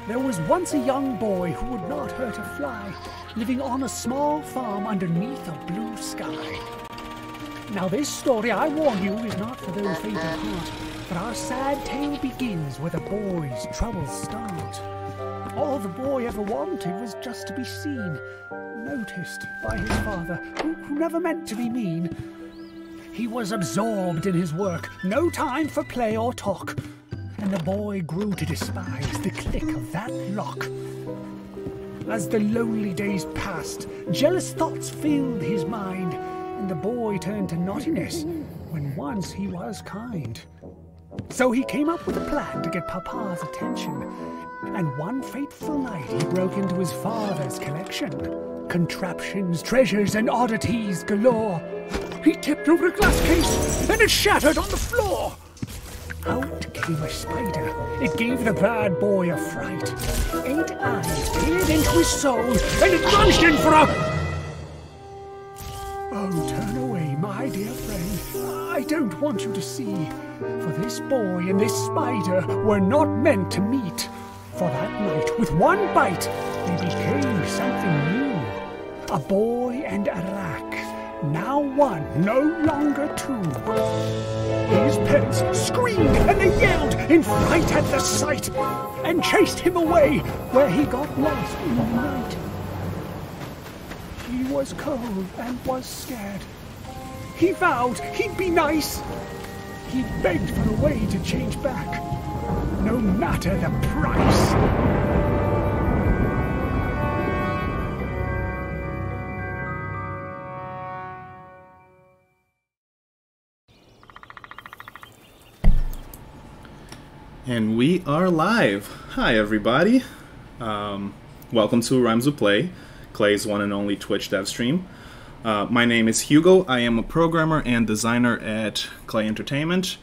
There was once a young boy who would not hurt a fly, living on a small farm underneath a blue sky. Now this story, I warn you, is not for those faint of heart, but our sad tale begins where the boy's troubles start. All the boy ever wanted was just to be seen, noticed by his father, who never meant to be mean. He was absorbed in his work, no time for play or talk, and the boy grew to despise the click of that lock. As the lonely days passed, jealous thoughts filled his mind, and the boy turned to naughtiness when once he was kind. So he came up with a plan to get Papa's attention, and one fateful night he broke into his father's collection. Contraptions, treasures, and oddities galore. He tipped over a glass case, and it shattered on the floor. Out came a spider. It gave the bad boy a fright. 8 eyes peered into his soul, and it lunged in for a... Oh, turn away, my dear friend. I don't want you to see. For this boy and this spider were not meant to meet. For that night, with one bite, they became something new. A boy and a rack, now one, no longer two. His parents screamed and they yelled in fright at the sight, and chased him away where he got lost in the night. He was cold and was scared. He vowed he'd be nice. He begged for a way to change back, no matter the price. And we are live. Hi, everybody. Welcome to Rhymes with Play, Klei's one and only Twitch dev stream. My name is Hugo. I am a programmer and designer at Klei Entertainment.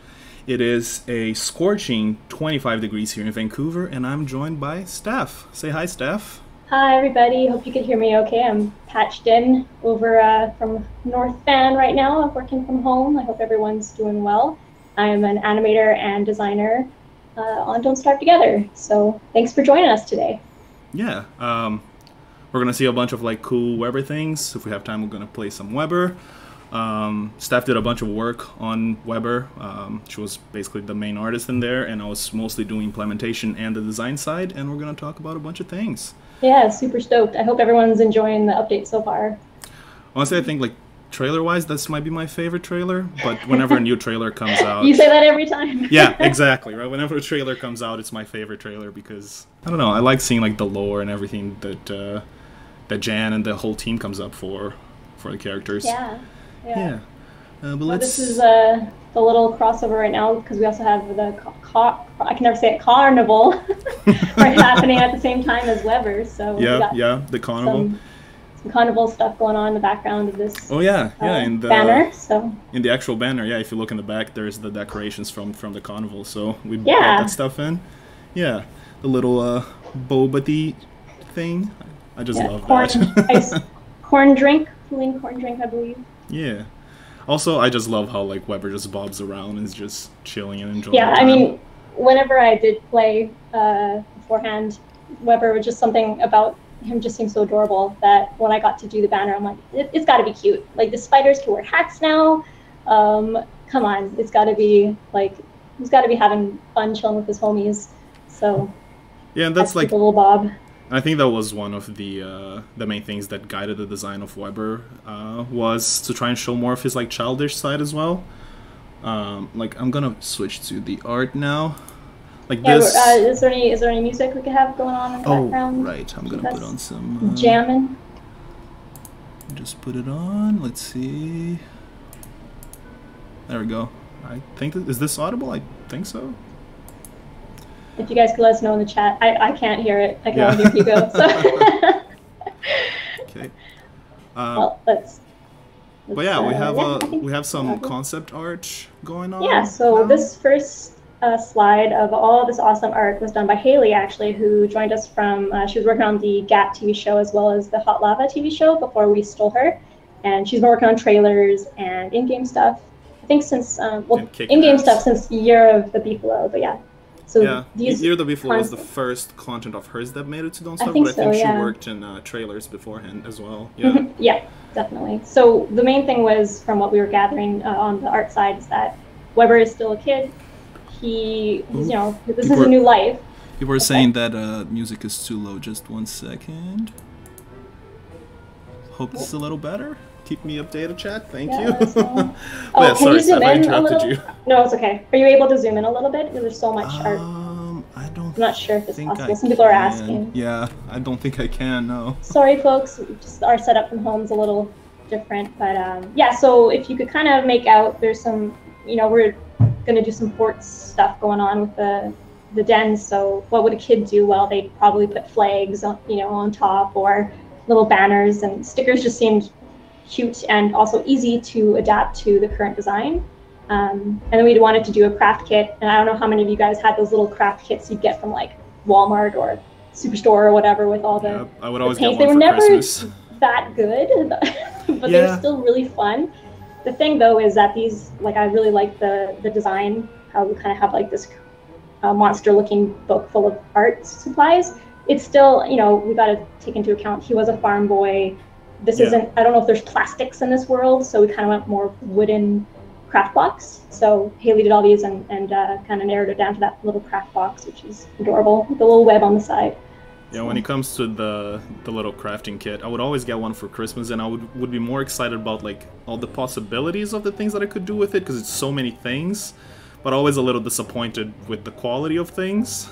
It is a scorching 25 degrees here in Vancouver, and I'm joined by Steph. Say hi, Steph. Hi, everybody. Hope you can hear me okay. I'm patched in over from North Van right now. I'm working from home. I hope everyone's doing well. I am an animator and designer on Don't Starve Together. So thanks for joining us today. Yeah, we're gonna see a bunch of like cool Weber things. If we have time, we're gonna play some Weber. Steph did a bunch of work on Weber. She was basically the main artist in there, and I was mostly doing implementation and the design side, and we're gonna talk about a bunch of things. Yeah, super stoked. I hope everyone's enjoying the update so far. Honestly, I think like trailer-wise, this might be my favorite trailer, but whenever a new trailer comes out... You say that every time. Yeah, exactly, right? Whenever a trailer comes out, it's my favorite trailer because, I don't know, I like seeing like the lore and everything that that Jan and the whole team comes up for the characters. Yeah. But well, let's... This is the little crossover right now because we also have the I can never say it, carnival right happening at the same time as Weber. So the carnival. Some carnival stuff going on in the background of this. Oh yeah, in the banner. So in the actual banner, yeah. If you look in the back, there's the decorations from the carnival. So we brought that stuff in. Yeah, the little boba thing. I just love that. Corn drink, cooling corn drink, I believe. Yeah. Also, I just love how like Weber just bobs around and is just chilling and enjoying. Yeah, I mean, whenever I did play beforehand, Weber was just something about him just seems so adorable that when I got to do the banner, I'm like, it's got to be cute. Like the spiders can wear hats now. Come on, it's got to be like he's got to be having fun chilling with his homies. So yeah, and that's like a little Bob. I think that was one of the main things that guided the design of Weber was to try and show more of his like childish side as well. Like I'm gonna switch to the art now. Like this. Is there any music we could have going on in the background? Oh, right. I'm gonna put on some jamming. Just put it on. Let's see. There we go. I think is this audible? I think so. If you guys could let us know in the chat. I can't hear it. I can only hear Hugo. So. Okay. Well, let's but yeah, we have some concept art going on. Yeah. So this first slide of all of this awesome art was done by Haley, actually, who joined us from. She was working on the GAT TV show as well as the Hot Lava TV show before we stole her, and she's been working on trailers and in-game stuff. I think since in-game stuff since Year of the Beefalo, but yeah. So Yeah, these Year the Before was the concepts- first content of hers that made it to Don't Starve, think but I think so, she yeah. worked in trailers beforehand as well. Yeah. Yeah, definitely. So the main thing was, from what we were gathering on the art side, is that Weber is still a kid. He's, you know, this is a new life. You were saying that music is too low. Just 1 second. Hope this is a little better. Keep me updated, chat. Thank you. Oh, yeah, can sorry, you zoom Steph, I in a interrupted little? you. No, it's okay. Are you able to zoom in a little bit? Because there's so much art. I don't. I'm not sure if it's think possible. I Some people are can. asking. Yeah, I don't think I can. No. Sorry, folks. Just our setup from home's a little different, but yeah. So if you could kind of make out, there's some, you know, we're gonna do some ports stuff going on with the dens. So what would a kid do? Well, they'd probably put flags, you know, on top, or little banners, and stickers just seemed cute and also easy to adapt to the current design. And then we wanted to do a craft kit, and I don't know how many of you guys had those little craft kits you'd get from like Walmart or Superstore or whatever with all the I would always paints. get one They were for never Christmas. that good, but they were still really fun. The thing though is that these, like, I really like the design, how we kind of have like this monster looking book full of art supplies. It's still, you know, we got to take into account he was a farm boy. This isn't, I don't know if there's plastics in this world, so we kind of went more wooden craft box. So Haley did all these and kind of narrowed it down to that little craft box, which is adorable, with a little web on the side. Yeah, when it comes to the little crafting kit, I would always get one for Christmas, and I would be more excited about like all the possibilities of the things that I could do with it, because it's so many things, but always a little disappointed with the quality of things.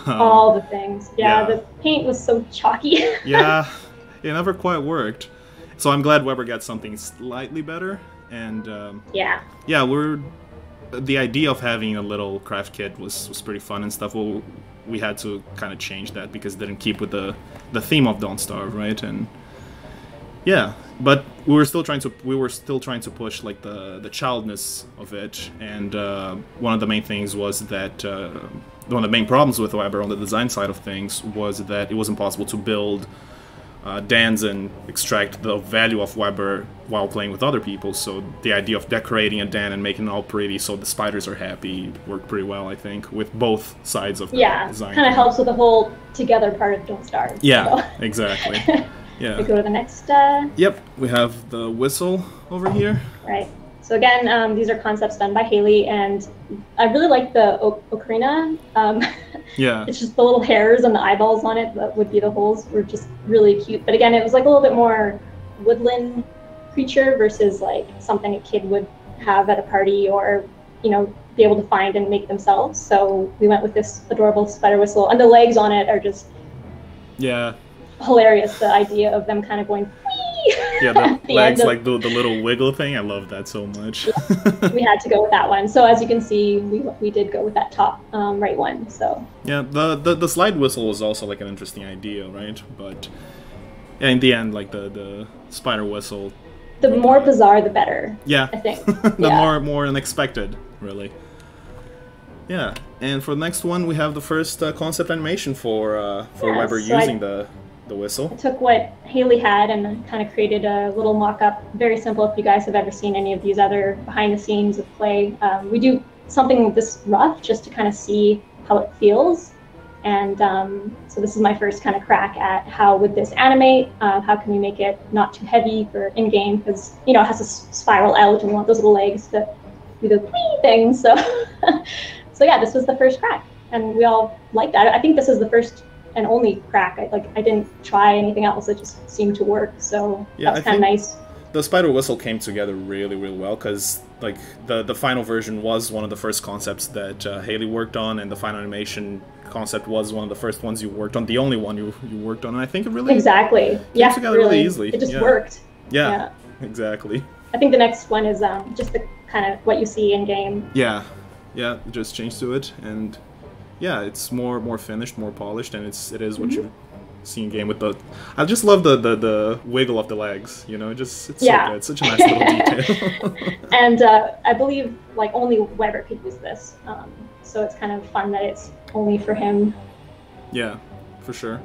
All the things. Yeah, the paint was so chalky. Yeah, it never quite worked. So I'm glad Weber got something slightly better, and yeah, the idea of having a little craft kit was pretty fun and stuff. Well, we had to kind of change that because it didn't keep with the theme of Don't Starve, right? And yeah, but we were still trying to push like the childness of it, and one of the main things was that one of the main problems with Weber on the design side of things was that it was impossible to build dens and extract the value of Weber while playing with other people. So the idea of decorating a den and making it all pretty so the spiders are happy worked pretty well, I think, with both sides of the design. Kind of helps with the whole together part of Don't Starve. Yeah, so. Exactly. Yeah. We go to the next. Yep, we have the whistle over here. Right. So again, these are concepts done by Haley, and I really like the ocarina. Yeah. It's just the little hairs and the eyeballs on it that would be the holes were just really cute. But again, it was like a little bit more woodland creature versus like something a kid would have at a party or, you know, be able to find and make themselves. So we went with this adorable spider whistle, and the legs on it are just hilarious. The idea of them kind of going whee! Yeah, the legs, like the little wiggle thing. I love that so much. We had to go with that one. So as you can see, we did go with that top right one. So yeah, the slide whistle was also like an interesting idea, right? But yeah, in the end, like the spider whistle. The more bizarre, the better. Yeah, I think. The more unexpected, really. Yeah, and for the next one, we have the first concept animation for Weber using the whistle. I took what Haley had and kind of created a little mock-up. Very simple if you guys have ever seen any of these other behind the scenes of Klei. We do something this rough just to kind of see how it feels. And so this is my first kind of crack at how would this animate? How can we make it not too heavy for in-game? Because, you know, it has to spiral out and we want those little legs to do the whee thing. So, so yeah, this was the first crack. And we all liked that. I think this is the first and only crack. I didn't try anything else. It just seemed to work. So yeah, that's kind of nice. The spider whistle came together really, really well because like the final version was one of the first concepts that Haley worked on, and the final animation concept was one of the first ones you worked on, the only one you worked on, and I think it really came together really easily. It just worked. Yeah, exactly. I think the next one is just the kind of what you see in game. Yeah, just change to it, and yeah, it's more finished, more polished, and it is what you see in game with the. I just love the wiggle of the legs. You know, it's so good. It's such a nice little detail. And I believe like only Weber could use this, so it's kind of fun that it's only for him. Yeah, for sure.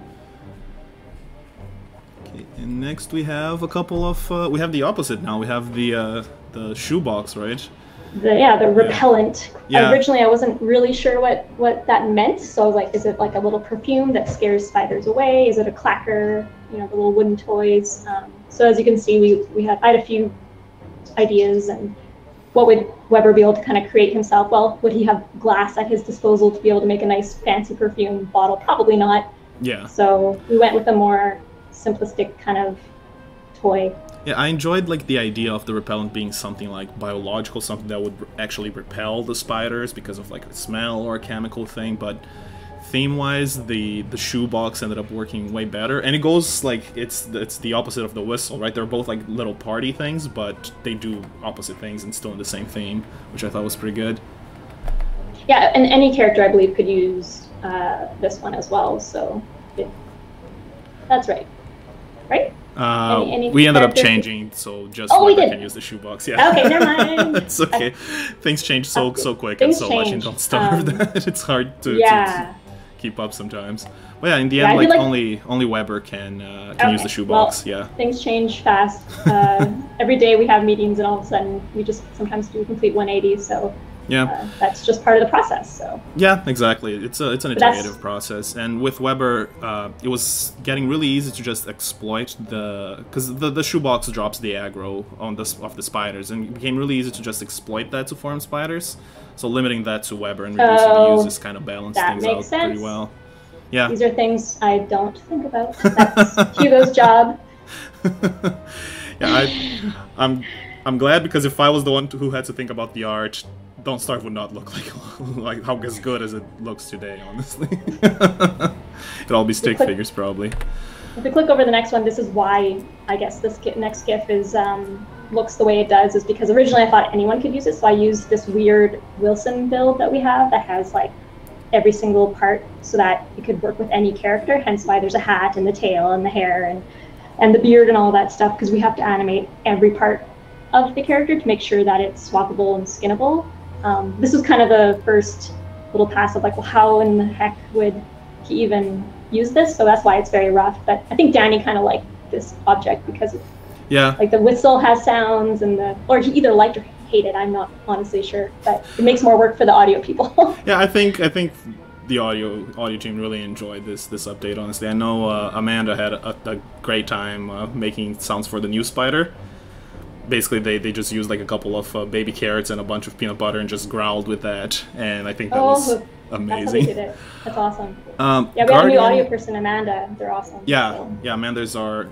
Okay, and next we have a couple of we have the opposite now. We have the shoebox, right? the repellent. Yeah. Originally, I wasn't really sure what that meant, so I was like, is it like a little perfume that scares spiders away? Is it a clacker? You know, the little wooden toys. So as you can see, I had a few ideas, and what would Weber be able to kind of create himself? Well, would he have glass at his disposal to be able to make a nice fancy perfume bottle? Probably not. Yeah. So we went with a more simplistic kind of toy. Yeah, I enjoyed like the idea of the repellent being something like biological, something that would actually repel the spiders because of like a smell or a chemical thing, but theme-wise, the shoebox ended up working way better, and it goes like it's the opposite of the whistle, right? They're both like little party things, but they do opposite things and still in the same theme, which I thought was pretty good. Yeah, and any character I believe could use this one as well. So that's right, right? Any we ended up character? changing, so just Oh, we Weber did. can use the shoebox. Yeah. Okay, never mind. It's okay. Things change so quick Things and so much, and change. don't starve that it's hard to keep up sometimes. But yeah, in the Yeah, end, I feel only Weber can use the Okay, shoebox. well, Yeah. Things change fast. Every day we have meetings, and all of a sudden we just sometimes do a complete 180. So Yeah. that's just part of the process. So Yeah, exactly. It's an that's- iterative process, and with Weber, it was getting really easy to just exploit because the shoebox drops the aggro of the spiders, and it became really easy to just exploit that to form spiders. So limiting that to Weber and reducing the uses kind of balanced that things out makes pretty sense. well. Yeah. these are things I don't think about. That's Hugo's job. Yeah, I'm glad, because if I was the one who had to think about the art, Don't Starve would not look like how as good as it looks today, honestly. It'd all be stick figures, probably. If we click over the next one, this is why I guess this next GIF is looks the way it does, is because originally I thought anyone could use it, so I used this weird Wilson build that we have that has like every single part so that it could work with any character, hence why there's a hat and the tail and the hair and the beard and all that stuff, because we have to animate every part of the character to make sure that it's swappable and skinnable. This was kind of the first little pass of like, well, how in the heck would he even use this? So that's why it's very rough. But I think Danny kind of liked this object because it's like the whistle has sounds, and or he either liked or hated. I'm not honestly sure, but it makes more work for the audio people. Yeah, I think the audio team really enjoyed this update. Honestly, I know Amanda had a great time making sounds for the new spider. Basically, they just used like a couple of baby carrots and a bunch of peanut butter and just growled with that, and I think that was amazing. That's how they did it. That's awesome. Yeah, we have a new audio person, Amanda. They're awesome. Yeah, so. yeah. Amanda's our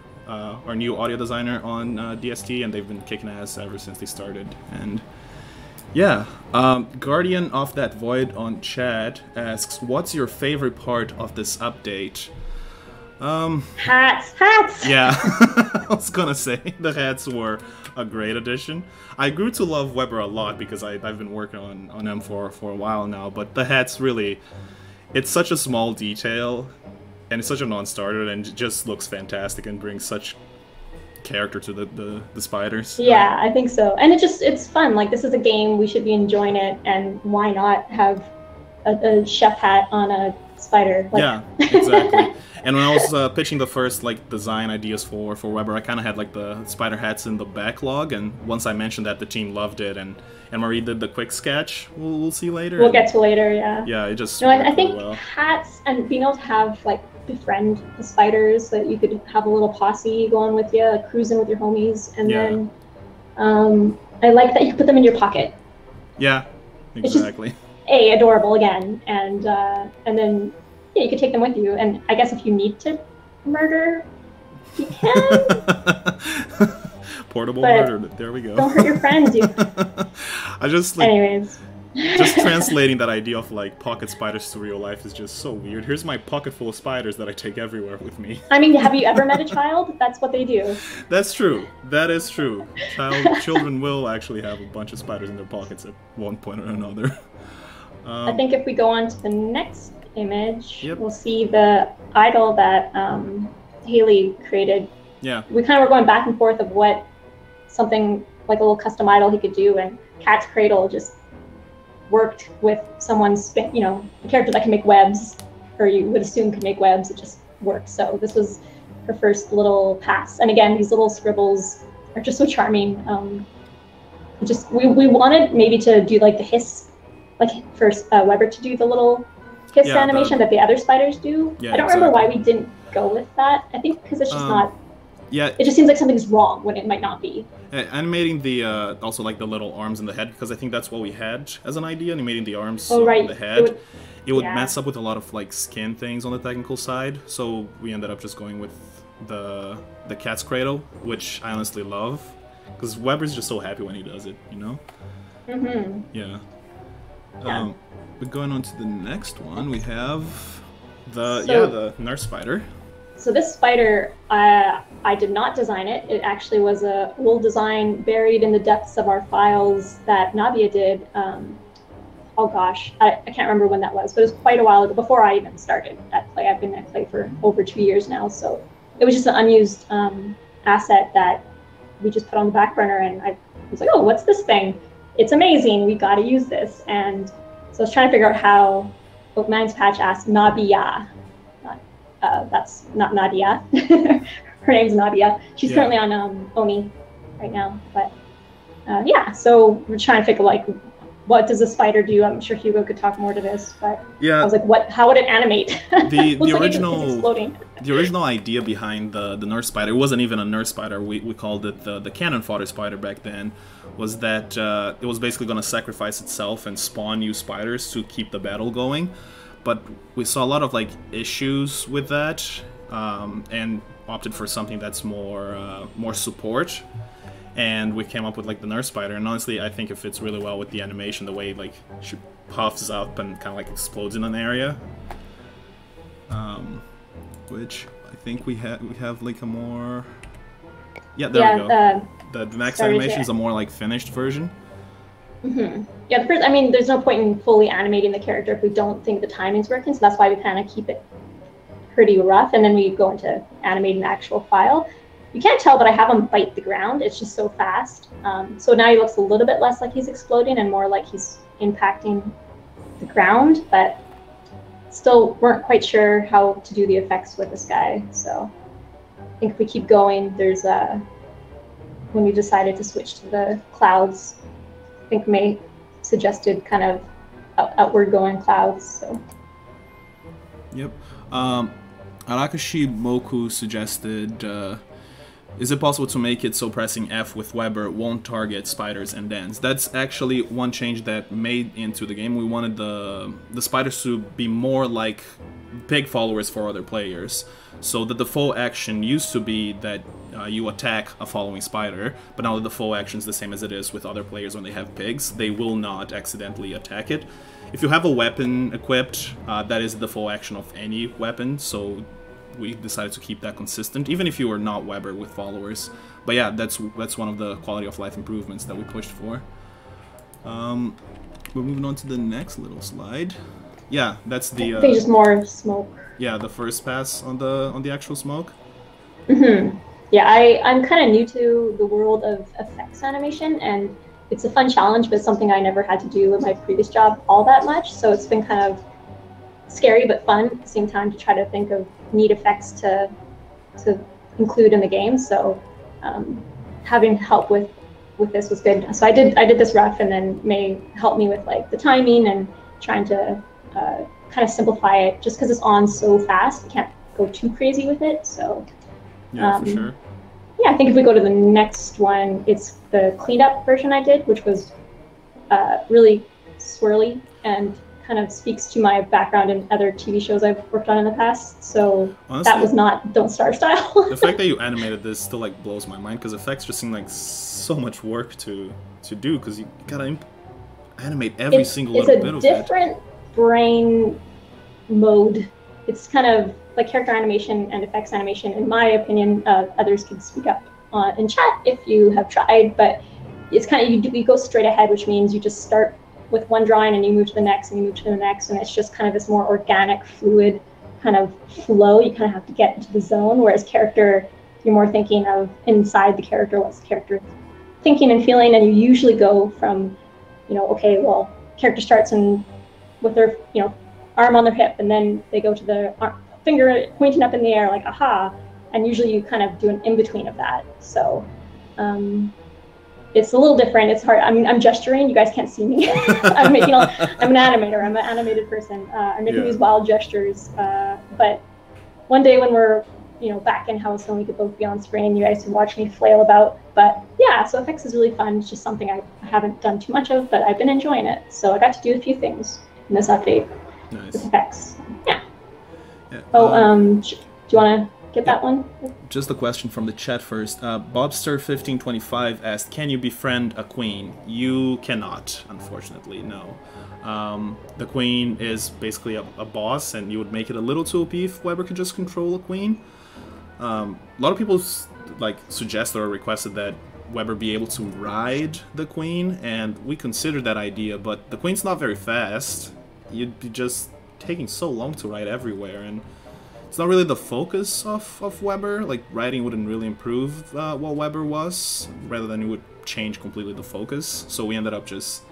new audio designer on DST, and they've been kicking ass ever since they started. And yeah, Guardian of That Void on chat asks, "What's your favorite part of this update?" Hats. Yeah, I was gonna say the hats were a great addition. I grew to love Weber a lot because I've been working on him for a while now, but the hats really, it's such a small detail, and it's such a non-starter, and it just looks fantastic and brings such character to the spiders. Yeah, I think so. And it's fun. Like, this is a game, we should be enjoying it, and why not have a chef hat on a spider? Like... Yeah, exactly. And when I was pitching the first like design ideas for Weber, I kind of had like the spider hats in the backlog, and once I mentioned that, the team loved it, and Marie did the quick sketch. We'll see later. We'll get to later, yeah. Yeah, it just. No, I think really well. hats and being able to have like befriend the spiders, so that you could have a little posse going with you, like cruising with your homies, and then I like that you put them in your pocket. Yeah, exactly. It's just, adorable again, and then. Yeah, you could take them with you, and I guess if you need to murder, you can. Portable murder. There we go. Don't hurt your friends. I just like. Anyways. Just translating that idea of like pocket spiders to real life is just so weird. Here's my pocket full of spiders that I take everywhere with me. I mean, have you ever met a child? That's what they do. That's true. That is true. Children will actually have a bunch of spiders in their pockets at one point or another. I think if we go on to the next image, we'll see the idol that Haley created. Yeah. We kind of were going back and forth of what something like a little custom idol he could do, and Cat's Cradle just worked with someone's, a character that can make webs, or you would assume could make webs. It just works. So this was her first little pass. And again, these little scribbles are just so charming. just we wanted maybe to do like the hiss, like first Weber to do the little hiss animation that the other spiders do. Yeah, I don't remember why we didn't go with that. I think because it's just not. Yeah. It just seems like something's wrong when it might not be. Animating the also like the little arms in the head, because I think that's what we had as an idea. Animating the arms in the head, it would mess up with a lot of like skin things on the technical side. So we ended up just going with the cat's cradle, which I honestly love, because Weber's just so happy when he does it, you know. Yeah. But going on to the next one, we have the nurse spider. So this spider, I did not design it. It actually was a wool design buried in the depths of our files that Nabia did. Oh gosh, I can't remember when that was, but it was quite a while ago, before I even started at Klei. I've been at Klei for over 2 years now, so it was just an unused asset that we just put on the back burner, and I was like, oh, what's this thing? It's amazing, we gotta use this. And so I was trying to figure out how. Man's Patch asked Nabia. That's not Nadia. Her name's Nadia. She's currently on Oni right now. But yeah, so we're trying to figure like, what does a spider do? I'm sure Hugo could talk more to this, but I was like, how would it animate? The original idea behind the nurse spider, it wasn't even a nurse spider. We called it the cannon fodder spider back then. Was that it was basically going to sacrifice itself and spawn new spiders to keep the battle going. But we saw a lot of like issues with that, and opted for something that's more support. And we came up with like the nurse spider, and honestly, I think it fits really well with the animation, the way like she puffs up and kind of like explodes in an area. Which I think we have like a more. Yeah, there we go. The next animation is a more like finished version. Yeah, I mean, there's no point in fully animating the character if we don't think the timing's working, so that's why we kind of keep it pretty rough, and then we go into animating the actual file. You can't tell, but I have him bite the ground. It's just so fast. So now he looks a little bit less like he's exploding and more like he's impacting the ground, but still weren't quite sure how to do the effects with this guy. So I think if we keep going, there's when we decided to switch to the clouds, I think May suggested kind of outward going clouds. So. Yep. Arakashi Moku suggested, is it possible to make it so pressing F with Weber won't target spiders and dens? That's actually one change that made into the game. We wanted the spiders to be more like big followers for other players. So the default action used to be that you attack a following spider, but now the default action is the same as it is with other players when they have pigs. They will not accidentally attack it. If you have a weapon equipped, that is the default action of any weapon, so we decided to keep that consistent, even if you are not Weber with followers. But yeah, that's one of the quality of life improvements that we pushed for. We're moving on to the next little slide. Yeah, that's the. I think just more smoke. Yeah, the first pass on the actual smoke. Yeah, I'm kind of new to the world of effects animation, and it's a fun challenge, but something I never had to do in my previous job all that much. So it's been kind of scary but fun at the same time to try to think of neat effects to include in the game. So having help with this was good. So I did this rough, and then May helped me with like the timing and trying to kind of simplify it, just because it's on so fast. You can't go too crazy with it. So yeah, for sure. Yeah, I think if we go to the next one, it's the cleaned up version I did, which was really swirly and kind of speaks to my background in other TV shows I've worked on in the past. So honestly, that was not Don't Starve style. The fact that you animated this still like blows my mind, because effects just seem like so much work to do, because you gotta animate every single little bit of it. It's a different brain mode. It's kind of like character animation and effects animation, in my opinion. Others can speak up in chat if you have tried, but it's kind of, you go straight ahead, which means you just start with one drawing and you move to the next and you move to the next, and it's just kind of this more organic, fluid kind of flow. You kind of have to get into the zone, whereas character, you're more thinking of inside the character, what's the character thinking and feeling, and you usually go from, okay, well, character starts with their, arm on their hip, and then they go to the finger pointing up in the air, like, aha, and usually you kind of do an in-between of that. So it's a little different. It's hard. I'm gesturing. You guys can't see me. I'm an animator. I'm an animated person. I'm making these wild gestures. But one day when we're, back in house and we could both be on screen, you guys can watch me flail about. But yeah, so FX is really fun. It's just something I haven't done too much of, but I've been enjoying it. So I got to do a few things in this update with FX. Yeah. Do you want to get that one? Just a question from the chat first. Bobster1525 asked, can you befriend a queen? You cannot, unfortunately, no. The queen is basically a boss, and you would make it a little too OP if Weber could just control a queen. A lot of people suggested or requested that Weber be able to ride the queen, and we considered that idea, but the queen's not very fast. You'd be just taking so long to ride everywhere, and it's not really the focus of Weber. Like, riding wouldn't really improve what Weber was, rather than it would change completely the focus. So we ended up just...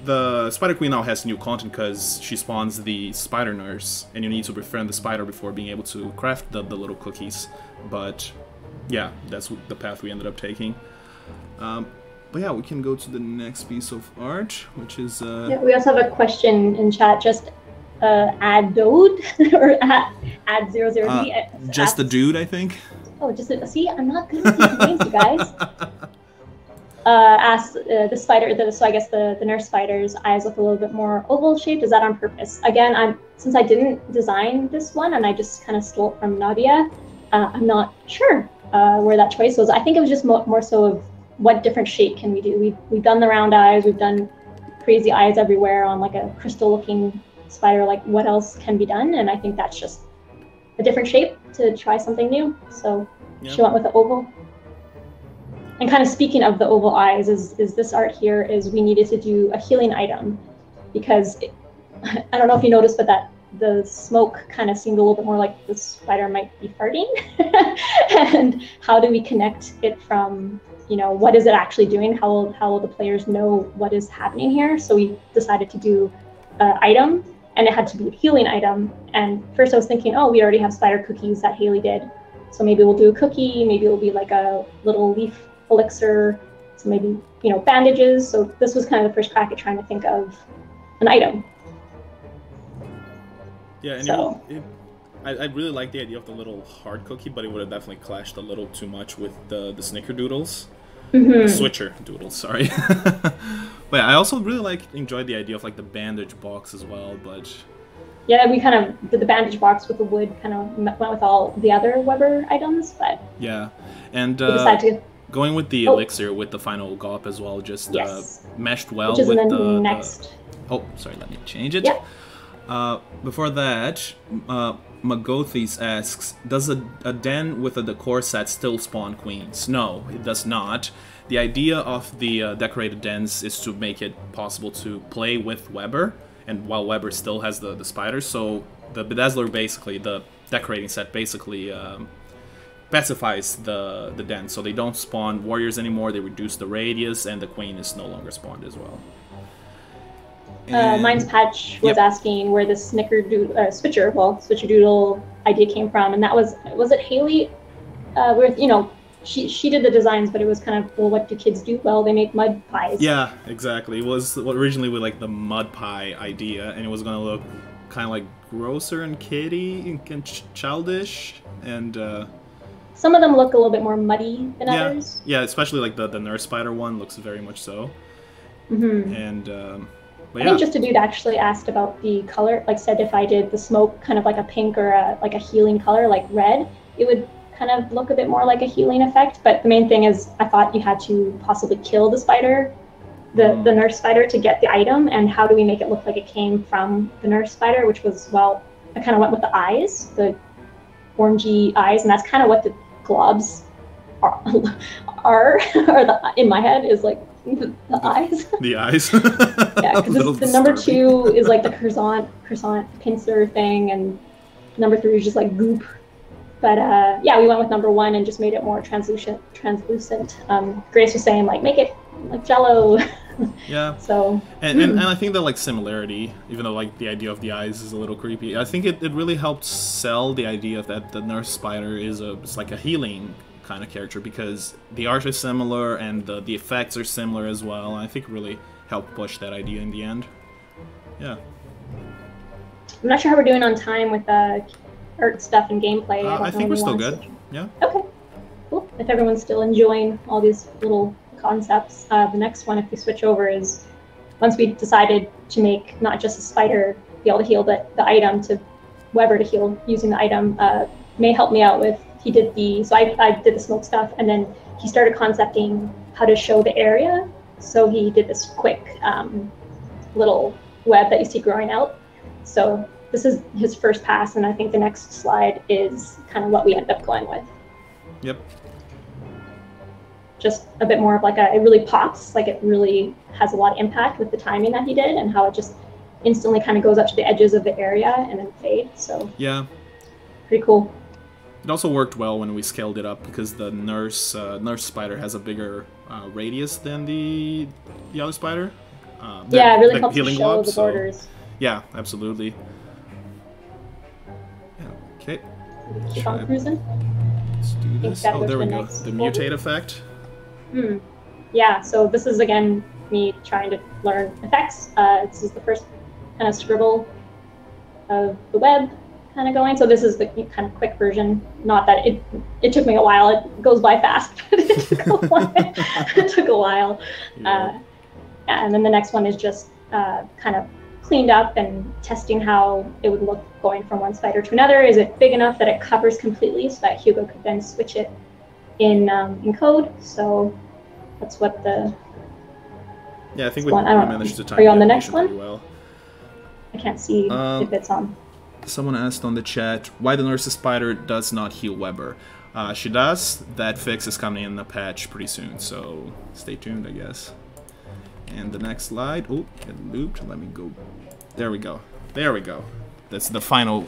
The Spider Queen now has new content because she spawns the Spider Nurse, and you need to befriend the spider before being able to craft the little cookies. But yeah, that's the path we ended up taking. But yeah, we can go to the next piece of art, which is... Yeah, we also have a question in chat, just add Dode, or add 00D. Just the dude, I think. Oh, see, I'm not good with these names, you guys. Asked the spider, so I guess the nurse spider's eyes look a little bit more oval shaped. Is that on purpose? Again, since I didn't design this one and I just kind of stole it from Nadia, I'm not sure where that choice was. I think it was just more so of what different shape can we do. We've done the round eyes, we've done crazy eyes everywhere on like a crystal-looking spider. Like, what else can be done? And I think that's just a different shape to try something new. So she went with the oval. And kind of speaking of the oval eyes, is this art here is we needed to do a healing item, because I don't know if you noticed, but that the smoke kind of seemed a little bit more like the spider might be farting. And how do we connect it from, what is it actually doing? How will the players know what is happening here? So we decided to do an item, and it had to be a healing item. And first I was thinking, oh, we already have spider cookies that Haley did, so maybe we'll do a cookie, maybe it'll be like a little leaf elixir, so maybe, bandages. So this was kind of the first crack at trying to think of an item. Yeah, and I really like the idea of the little hard cookie, but it would have definitely clashed a little too much with the snickerdoodles. The switcher doodles, sorry. But yeah, I also really enjoyed the idea of the bandage box as well, but... Yeah, we kind of did the bandage box with the wood, kind of went with all the other Weber items, but... Yeah, and... we decided to... Going with the elixir with the final gulp as well, just meshed well with the next. Oh, sorry, let me change it. Yeah. Before that, Magothes asks, does a den with a decor set still spawn queens? No, it does not. The idea of the decorated dens is to make it possible to play with Weber, and while Weber still has the spiders, so the Bedazzler basically, the decorating set basically... pacifies the den, so they don't spawn warriors anymore, they reduce the radius, and the queen is no longer spawned as well. Mine's Patch was asking where the switcherdoodle idea came from, and that was it Haley? She did the designs, but it was kind of, well, what do kids do? Well, they make mud pies. Yeah, exactly. It was originally with the mud pie idea, and it was gonna look kind of grosser and kiddie and childish, and some of them look a little bit more muddy than others. Yeah, especially the nurse spider one looks very much so. And but I think just a dude actually asked about the color, said if I did the smoke kind of like a pink or a healing color, like red, it would kind of look a bit more like a healing effect. But the main thing is I thought you had to possibly kill the spider, the nurse spider, to get the item. And how do we make it look like it came from the nurse spider, which was, well, I kind of went with the eyes, the orangey eyes, and that's kind of what the globs are in my head is the eyes. The eyes. Yeah, because the number 2 is the croissant pincer thing, and number 3 is just goop. But yeah, we went with number 1 and just made it more translucent. Grace was saying make it like Jello. Yeah. So. And I think the similarity, even though the idea of the eyes is a little creepy, I think it really helped sell the idea that the nurse spider is a healing kind of character because the art is similar and the effects are similar as well. I think it really helped push that idea in the end. Yeah. I'm not sure how we're doing on time with art stuff and gameplay. I think we're still good. Yeah. Okay. Cool. If everyone's still enjoying all these little concepts, the next one, if we switch over, is once we decided to make not just a spider be able to heal, but the item to Weber to heal using the item. May helped me out with, he did so I did the smoke stuff, and then he started concepting how to show the area. So he did this quick little web that you see growing out. So this is his first pass, and I think the next slide is kind of what we end up going with. Yep. Just a bit more of like it really pops, like it really has a lot of impact with the timing that he did and how it just instantly kind of goes up to the edges of the area and then fades. So yeah, pretty cool. It also worked well when we scaled it up because the nurse spider has a bigger radius than the other spider. Yeah, it really helps to show the borders. Yeah, absolutely. Yeah, okay. Keep on cruising. Let's do this. Oh, there we go. The mutate effect. Yeah, so this is, again, me trying to learn effects. This is the first kind of scribble of the web kind of going. So this is the kind of quick version. Not that it took me a while. It goes by fast, but it took a while. It took a while. Yeah, and then the next one is just kind of cleaned up and testing how it would look going from one spider to another. Is it big enough that it covers completely so that Hugo could then switch it in code? So that's what the... Yeah, I think we managed to time Are you on the next one? Well. I can't see if it's on. Someone asked on the chat why the nurse's spider does not heal Weber. She does. That fix is coming in the patch pretty soon, so stay tuned, I guess. And the next slide. Oh, it looped. Let me go. There we go. There we go. That's the final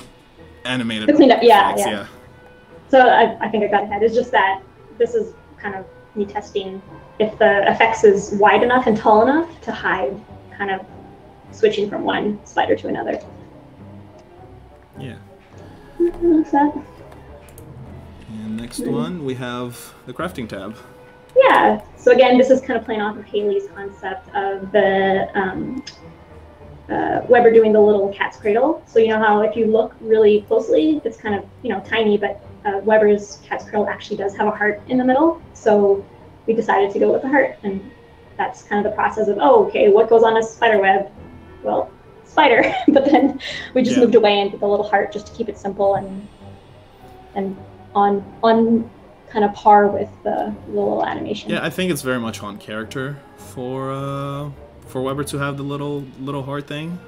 animated effects, yeah. So I think I got ahead. It's just that this is kind of me testing if the effects is wide enough and tall enough to hide kind of switching from one spider to another. Yeah. What's that? And next one, we have the crafting tab. Yeah, so again, this is kind of playing off of Haley's concept of the Weber doing the little cat's cradle. So you know how if you look really closely, it's kind of, tiny, but Weber's cat's cradle actually does have a heart in the middle. So we decided to go with the heart, and that's kind of the process of, oh, okay, what goes on a spider web? Well, spider. But then we just moved away and did the little heart just to keep it simple and on kind of par with the little animation. Yeah, I think it's very much on character for Weber to have the little heart thing.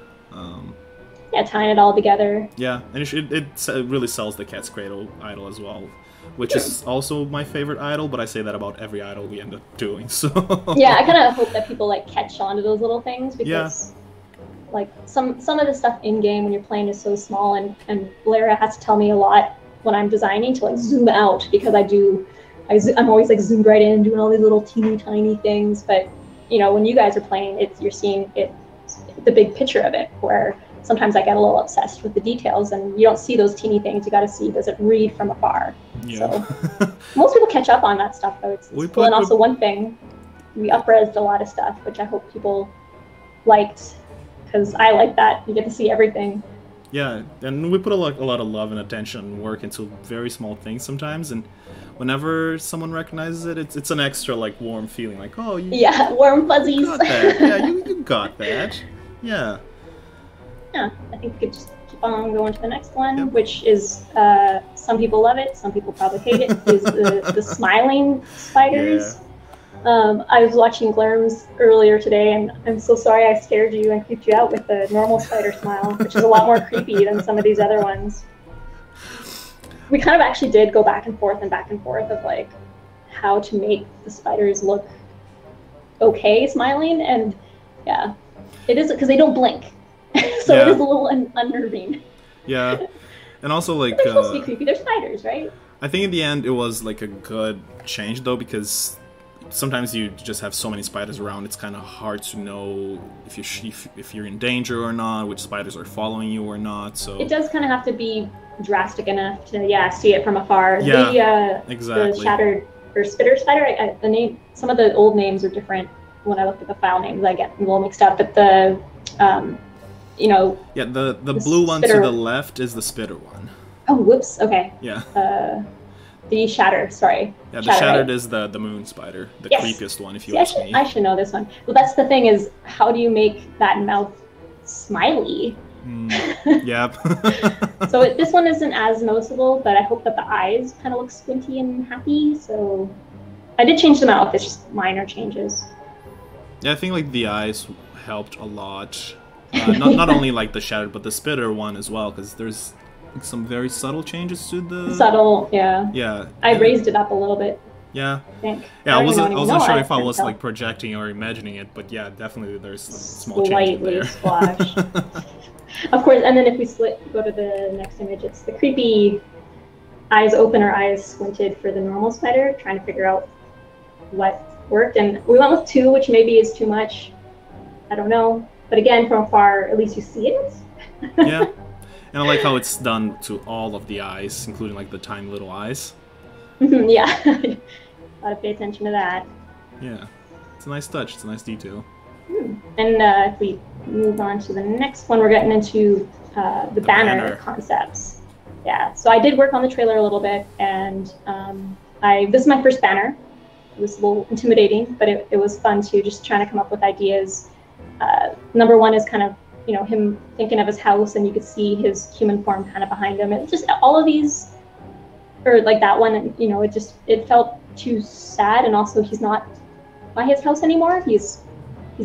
Yeah, tying it all together. Yeah, and it really sells the Cat's Cradle idol as well, which is also my favorite idol, but I say that about every idol we end up doing, so... Yeah, I kind of hope that people, catch on to those little things, because, some of the stuff in-game when you're playing is so small, and Lara has to tell me a lot when I'm designing to, zoom out, because I'm always, zoomed right in, doing all these little teeny tiny things, but, when you guys are playing, you're seeing the big picture of it, where sometimes I get a little obsessed with the details, and you don't see those teeny things. You got to see, does it read from afar? Yeah. So most people catch up on that stuff, though. It's cool. And also one thing, we up-resed a lot of stuff, which I hope people liked, because I like that. You get to see everything. Yeah, and we put a lot of love and attention and work into very small things sometimes, and whenever someone recognizes it, it's an extra warm feeling, oh, warm fuzzies. You got that. Yeah, you got that. Yeah. Yeah, I think we could just keep on going to the next one, which is, some people love it, some people probably hate it, is the smiling spiders. Yeah. I was watching Glerms earlier today, and I'm so sorry I scared you and creeped you out with the normal spider smile, which is a lot more creepy than some of these other ones. We kind of actually did go back and forth of, how to make the spiders look okay smiling, and yeah, it is, because they don't blink. So it is a little unnerving. Yeah, and also they're supposed to be creepy. They're spiders, right? I think in the end it was a good change though, because sometimes you just have so many spiders around. It's kind of hard to know if you're in danger or not, which spiders are following you or not. So it does kind of have to be drastic enough to see it from afar. Yeah, exactly. The shattered or spitter spider. The name. Some of the old names are different. When I look at the file names, I get a little mixed up. But the yeah, the blue one to the left is the spitter one. Oh, whoops. Okay. Yeah. The shatter. Sorry. Yeah, the shattered is the moon spider, the creepiest one. If you ask me. I should know this one. Well, that's the thing is, how do you make that mouth smiley? Yep. So this one isn't as noticeable, but I hope that the eyes kind of look squinty and happy. So I did change the mouth. It's just minor changes. Yeah, I think like the eyes helped a lot. Not only like the shattered, but the spitter one as well, because there's like some very subtle changes to the. Subtle, yeah. Yeah. I raised it up a little bit. Yeah. I think. Yeah, I wasn't sure if I was like projecting or imagining it, but yeah, definitely there's some small changes there. Splash. Of course, and then if we go to the next image, it's the creepy eyes open or eyes squinted for the normal spider, trying to figure out what worked. And we went with 2, which maybe is too much. I don't know. But again, from afar, at least you see it. Yeah. And I like how it's done to all of the eyes, including like the tiny little eyes. Yeah. Gotta pay attention to that. Yeah. It's a nice touch. It's a nice detail. And if we move on to the next one, we're getting into the banner concepts. Yeah, so I did work on the trailer a little bit, and this is my first banner. It was a little intimidating, but it was fun too, just trying to come up with ideas. Number one is kind of, him thinking of his house, and you could see his human form kind of behind him. It just, all of these, or like that one, it felt too sad, and also he's not by his house anymore. He's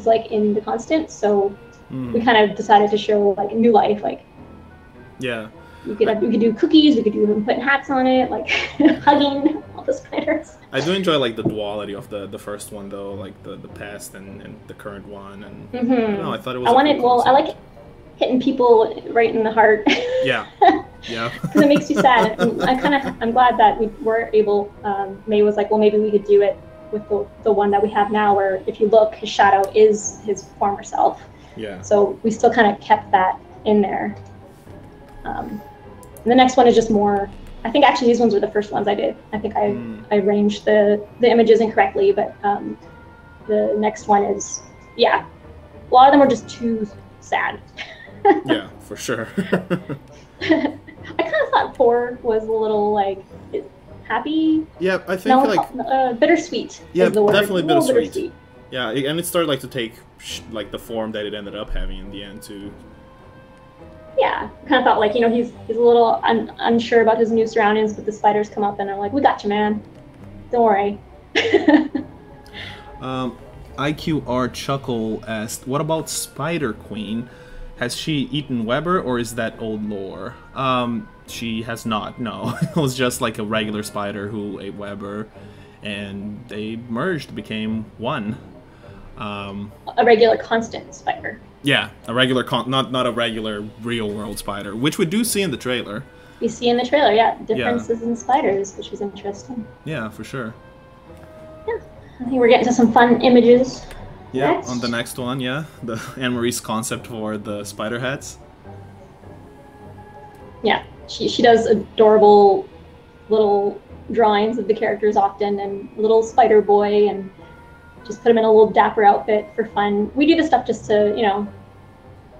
like in the constant, so we kind of decided to show like a new life, like we could do cookies, we could do him putting hats on it, like hugging all the spiders. I do enjoy like the duality of the first one though, like the past and the current one, and I don't know, I thought it was. I like hitting people right in the heart. Yeah. Because it makes you sad. And I'm glad that we were able. May was like, well, maybe we could do it with the one that we have now, where if you look, his shadow is his former self. Yeah. So we still kind of kept that in there. The next one is just more. I think actually these ones were the first ones I did. I think I arranged the images incorrectly, but the next one is a lot of them were just too sad. Yeah, for sure. I kind of thought 4 was a little like happy. Yeah, I think bittersweet. Yeah, is the word. Definitely bittersweet. Yeah, and it started like to take like the form that it ended up having in the end too. Yeah, kind of thought like, he's a little unsure about his new surroundings, but the spiders come up and I'm like, we got you, man. Don't worry. IQR Chuckle asked, what about Spider Queen? Has she eaten Weber, or is that old lore? She has not, no. It was just like a regular spider who ate Weber, and they merged, became one. A regular constant spider. Yeah, a regular, not a regular real-world spider, which we do see in the trailer. We see in the trailer, differences in spiders, which is interesting. Yeah, for sure. Yeah, I think we're getting to some fun images. Yeah, next. On the next one, the Anne-Marie's concept for the spider hats. Yeah, she does adorable little drawings of the characters often, and little spider boy, and just put him in a little dapper outfit for fun. We do this stuff just to,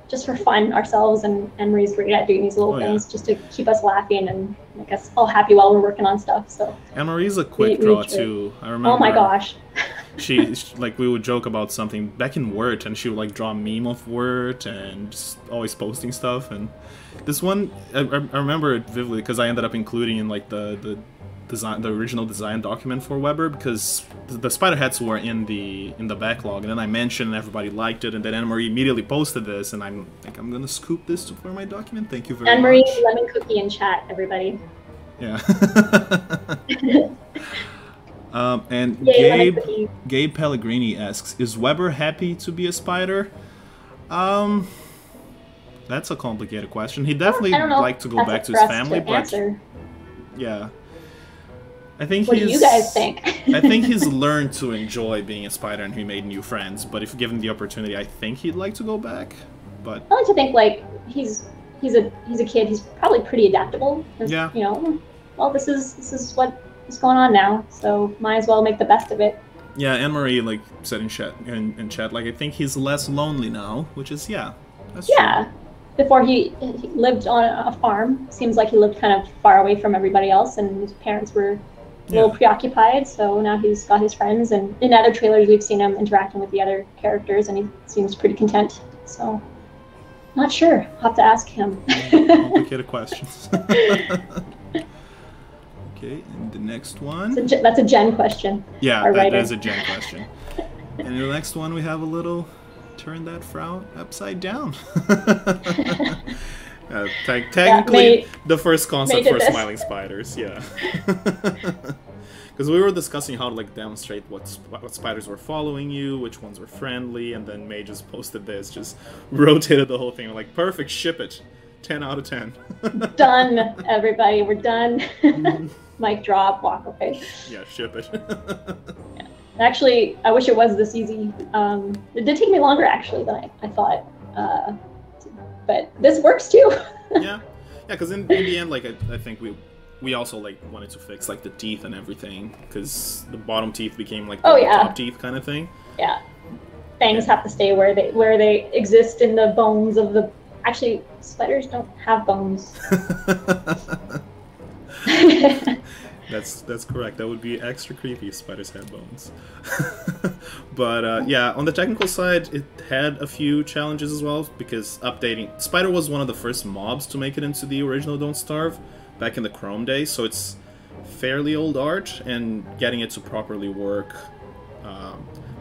just for fun ourselves, and Marie's great at doing these little things just to keep us laughing and make us all happy while we're working on stuff. So. And Marie's a quick draw too. I remember. Oh my gosh. She like we would joke about something back in Word, and she would like draw a meme of Word and just always posting stuff. And this one, I remember it vividly because I ended up including in like the original design document for Weber, because the spider hats were in the backlog, and then I mentioned and everybody liked it, and then Anne-Marie immediately posted this, and I'm like, I'm gonna scoop this for my document. Thank you very much. Anne-Marie lemon cookie in chat, everybody. Yeah. And Yay, Gabe Pellegrini asks, is Weber happy to be a spider? That's a complicated question. He definitely like to go back to his family, but yeah. I think what do you guys think? I think he's learned to enjoy being a spider, and he made new friends. But if given the opportunity, I think he'd like to go back. But I like to think like he's he's a kid. He's probably pretty adaptable. Yeah. You know, well, this is what is going on now, so might as well make the best of it. Yeah, Anne Marie like said in chat, like I think he's less lonely now, which is that's true. Before he lived on a farm. Seems like he lived kind of far away from everybody else, and his parents were a little preoccupied. So now he's got his friends, and in other trailers we've seen him interacting with the other characters, and he seems pretty content. So, not sure. I'll have to ask him. Complicated questions. Okay, and the next one. That's a Jen question. Yeah, that is a Jen question. And the next one, we have a little turn that frown upside down. Technically, the first concept for smiling spiders, yeah. Because we were discussing how to like demonstrate what spiders were following you, which ones were friendly, and then May just posted this, just rotated the whole thing. We're like, perfect, ship it. 10 out of 10. Done, everybody. We're done. Mic drop, walk away. Yeah, ship it. Yeah. Actually, I wish it was this easy. It did take me longer, actually, than I thought. But this works, too. Yeah, because in the end, like, I think we also, like, wanted to fix, like, the teeth and everything, because the bottom teeth became, like, the top teeth kind of thing. Yeah. Fangs have to stay where they exist in the bones of the... Actually, spiders don't have bones. That's correct. That would be extra creepy if spiders had bones. But yeah, on the technical side, it had a few challenges as well, because updating... Spider was one of the first mobs to make it into the original Don't Starve back in the Chrome days, so it's fairly old art, and getting it to properly work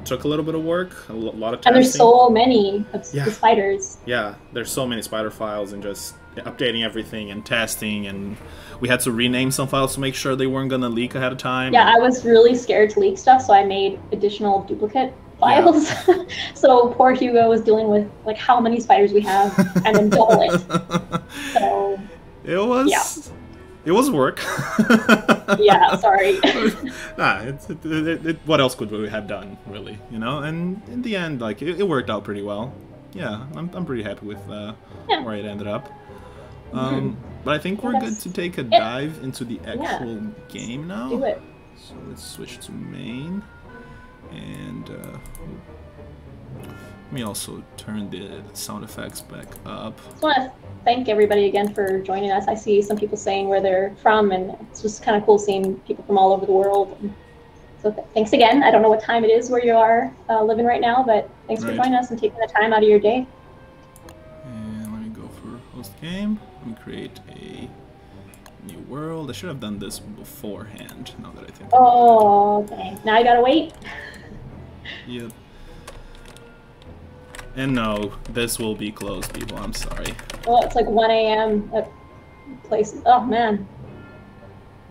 took a little bit of work, a lot of testing. And there's so many of the spiders. Yeah, there's so many spider files, and just updating everything and testing, and we had to rename some files to make sure they weren't going to leak ahead of time. Yeah, I was really scared to leak stuff, so I made additional duplicate files. Yeah. So poor Hugo was dealing with like how many spiders we have and then double it. So it was work. Yeah, sorry. Nah, what else could we have done, really? You know, and in the end, like it worked out pretty well. Yeah, I'm pretty happy with where it ended up. But I think we're good to take a dive into the actual game now. Do it. So let's switch to main, and let me also turn the sound effects back up. I just want to thank everybody again for joining us. I see some people saying where they're from, and it's just kind of cool seeing people from all over the world. So thanks again. I don't know what time it is where you are living right now, but thanks for joining us and taking the time out of your day. And let me go for host game. Let me create a new world. I should have done this beforehand, now that I think about it. Oh, okay. Now I gotta wait. Yep. And no, this will be closed, people. I'm sorry. Well, it's like 1 a.m. at places. Oh, man.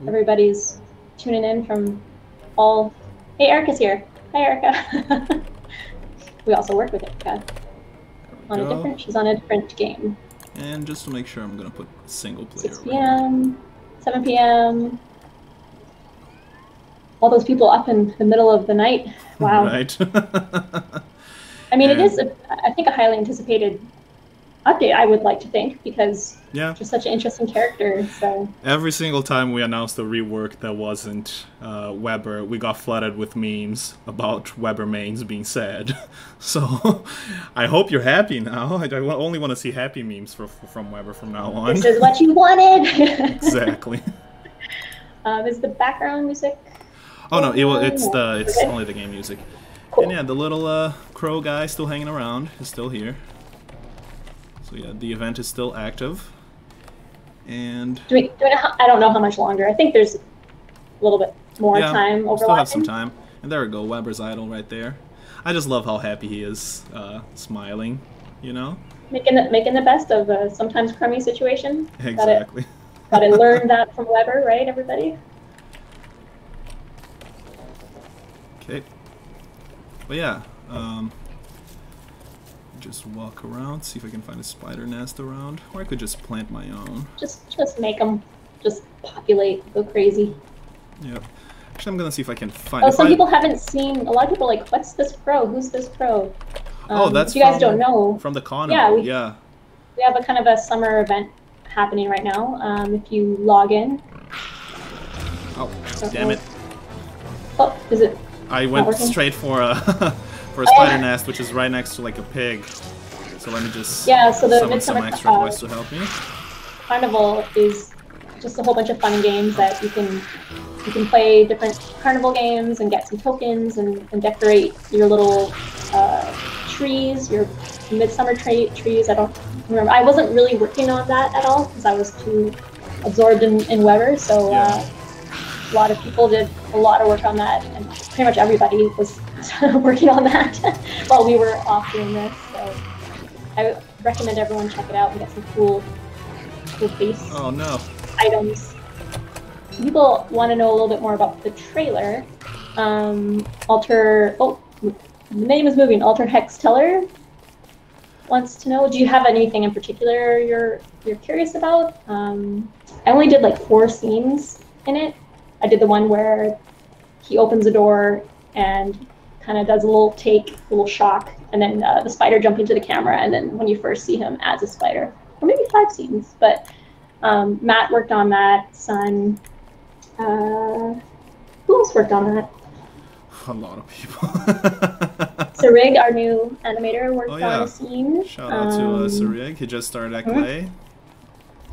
Everybody's tuning in from all... Hey, Erica's here. Hi, Erica. We also work with Erica. She's on a different game. And just to make sure, I'm going to put single player. 6 p.m., 7 p.m. All those people up in the middle of the night. Wow. Right. I mean, it is, I think, a highly anticipated update, I would like to think, because just such an interesting character. So every single time we announced a rework that wasn't Weber, we got flooded with memes about Weber mains being sad. So I hope you're happy now. I only want to see happy memes from Weber from now on. This is what you wanted! Exactly. Is the background music? Oh no, it's only the game music. Cool. And yeah, the little crow guy still hanging around is still here. So yeah, the event is still active. And do we know I don't know how much longer. I think there's a little bit more time overlapping. Still have some time. And there we go, Weber's idol right there. I just love how happy he is, smiling, you know? Making the best of a sometimes crummy situation. Exactly. Gotta learn that from Weber, right, everybody? Okay. But yeah, just walk around, see if I can find a spider nest around, or I could just plant my own. Just make them just populate, go crazy. Yep. Actually, I'm gonna see if I can find. Oh, some people haven't seen. A lot of people are like, what's this crow? Who's this crow? Oh, that's you guys don't know from the carnival. Yeah, we have a kind of a summer event happening right now. If you log in. Oh, damn it! Oh, is it? I went straight for a for a spider nest, which is right next to like a pig. So let me just so the summon some Midsummer extra boys to help me. Carnival is just a whole bunch of fun games that you can play different carnival games and get some tokens and decorate your little trees, your midsummer trees. I don't remember. I wasn't really working on that at all because I was too absorbed in Weber. So a lot of people did a lot of work on that, and pretty much everybody was working on that while we were off doing this. So I recommend everyone check it out and get some cool base items. People want to know a little bit more about the trailer. The name is moving. Alter Hex Teller wants to know, do you have anything in particular you're curious about? I only did like 4 scenes in it. I did the one where he opens a door and kind of does a little shock, and then the spider jumping to the camera, and then when you first see him as a spider. Or maybe 5 scenes, but Matt worked on that, Sun. Who else worked on that? A lot of people. Sarig, our new animator, worked on a scene. Shout out to Sarig. He just started at Klei.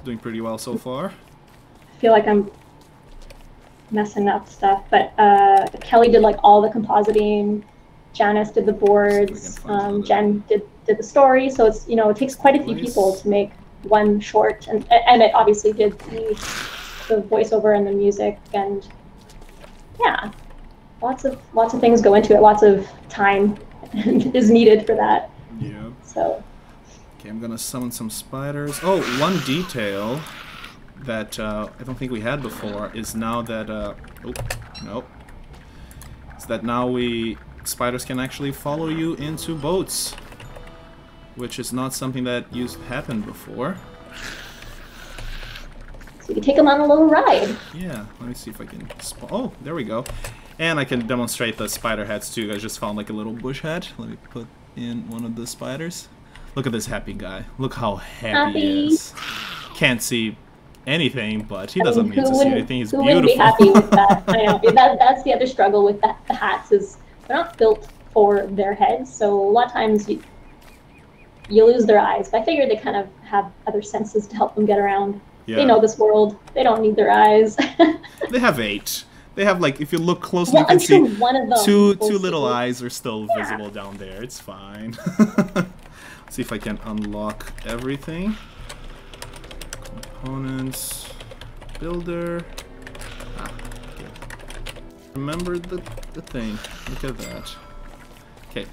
Doing pretty well so far. I feel like I'm messing up stuff, but Kelly did like all the compositing. Janice did the boards. Jen did the story. So it's, it takes quite a few people to make one short, and it obviously did the voiceover and the music, and yeah, lots of things go into it. Lots of time is needed for that. Yeah. So. Okay, I'm gonna summon some spiders. Oh, one detail that I don't think we had before is now that is that now spiders can actually follow you into boats, which is not something that used to happen before. So you can take them on a little ride. Yeah, let me see if I can oh, there we go. And I can demonstrate the spider heads too. I just found like a little bush head. Let me put in one of the spiders. Look at this happy guy. Look how happy he is. Can't see anything, but he doesn't need to see anything. He's beautiful. Who wouldn't be happy with that? I know. That's the other struggle with the hats, is they're not built for their heads. So a lot of times you lose their eyes. But I figured they kind of have other senses to help them get around. Yeah. They know this world. They don't need their eyes. They have 8. They have, like, if you look closely, you can see one of them two little eyes are still visible down there. It's fine. See if I can unlock everything. Components, builder. Okay. Remember the thing. Look at that. Okay,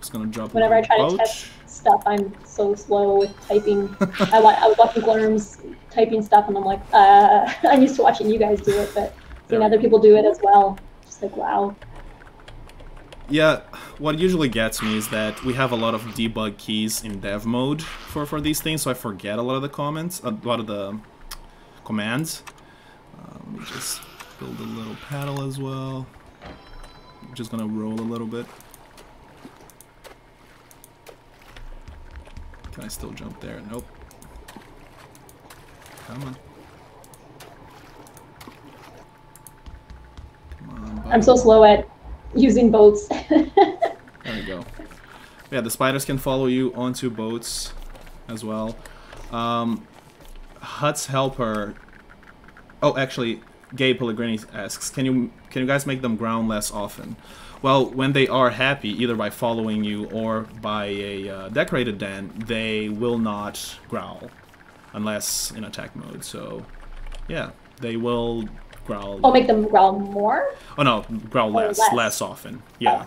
just gonna drop. Whenever I try to test stuff, I'm so slow with typing. I was watching Glurm's typing stuff, and I'm like, I'm used to watching you guys do it, but seeing other people do it as well, just like, wow. Yeah, what usually gets me is that we have a lot of debug keys in dev mode for these things, so I forget a lot of the commands. Let me just build a little paddle as well. I'm just gonna roll a little bit. Can I still jump there? Nope. Come on. Come on, buddy. I'm so slow at using boats. There we go. Yeah, the spiders can follow you onto boats as well. Hut's helper. Oh, actually, Gabe Pellegrini asks, can you guys make them growl less often? Well, when they are happy, either by following you or by a decorated den, they will not growl unless in attack mode. So, yeah, they will growl. Oh, make them growl more? Oh no, growl less often. Yeah,